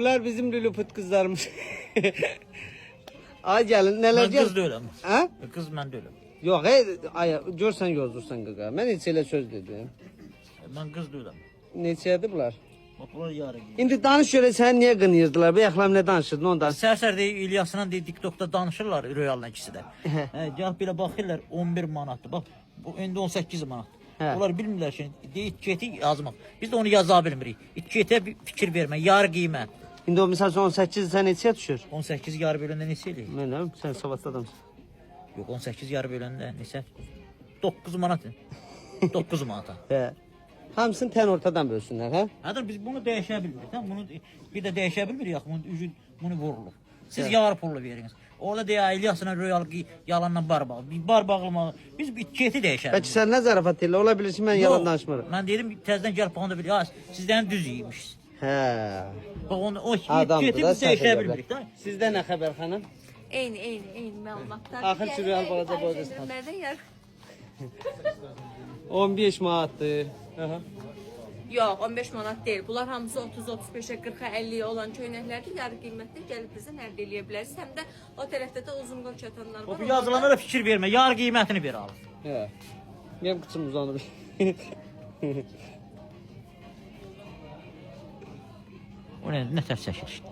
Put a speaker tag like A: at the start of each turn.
A: Bunlar bizim lülüpüt kızlarmış. Ay gelin neler
B: Mən
A: gel.
B: qız deyiləm.
A: Ha?
B: Qız mən deyiləm.
A: Yok ay görsen yozdursan qaqa. Ben hiç elə söz dedim.
B: Mən qız deyiləm.
A: Neçədir bunlar?
B: Bax bunlar yarı geyir.
A: İndi danış görə sən niyə qınıyırdılar? Bu yaxlam nə danışırdın ondan?
B: Səhər-səhər deyir İlyasla deyir TikTokda danışırlar Royal'la ikisi də. Gəlib belə baxırlar 11 manatdır. Bax bu indi 18 manat.
A: Hə.
B: Onlar bilmirlər ki, etiketi yazmaq. Biz də onu yaza bilmirik. Etiketə bir fikir vermək, yarı qiymət.
A: İndi o misal 18 sən neçəyə düşür?
B: 18 yarı böləndə neçə eləyir?
A: Mən deyim, sən savadlı adamsın.
B: Yox 18 yarı böləndə neçə? 9 manat. 9 manata.
A: Hə. Hamısını tən ortadan bölsünlər, hə?
B: Hədir biz bunu dəyişə bilmirik. Hə? Bunu bir də dəyişə bilmirik axı. Bunun ücü bunu vurulur. Siz yarı pullu veriniz. Orada deyə İlyasla Royal yalanla bar bağlı. Bir bar bağlamağı. Biz etiketi dəyişərik.
A: Bəlkə sən nə zarafat elə ola bilər ki, mən yalan danışmıram.
B: Mən dedim təzədən gəlib baxanda bilir. Ha, sizdən düz yeymişsiniz.
A: Hə.
B: Bax onu o
A: Adamdır
B: etiketi
A: da
B: biz
A: səhv
B: dəyişə
A: edə
B: bilmirik
A: bilər.
B: də.
A: Sizdə nə xəbər xanım?
C: Eyni məlumatlar.
A: Axır ki, Real balaca boy qız.
C: Nereden yer?
A: 15 manatdır. Aha.
C: Yox, 15 manat deyil. Bunlar hamısı 30-35-ə, 40-a, 50-yə olan köynəklərdir. Yarı qiymətdə gəlib bizə nəqd eləyə bilərsiniz. Həm də o tərəfdə də uzun qol çatanlar var.
B: O yazılanlara fikir vermə. Yarı qiymətini ver al.
A: Hə. Mənim qıçım uzanır.
B: O nə tər çəkilişdir?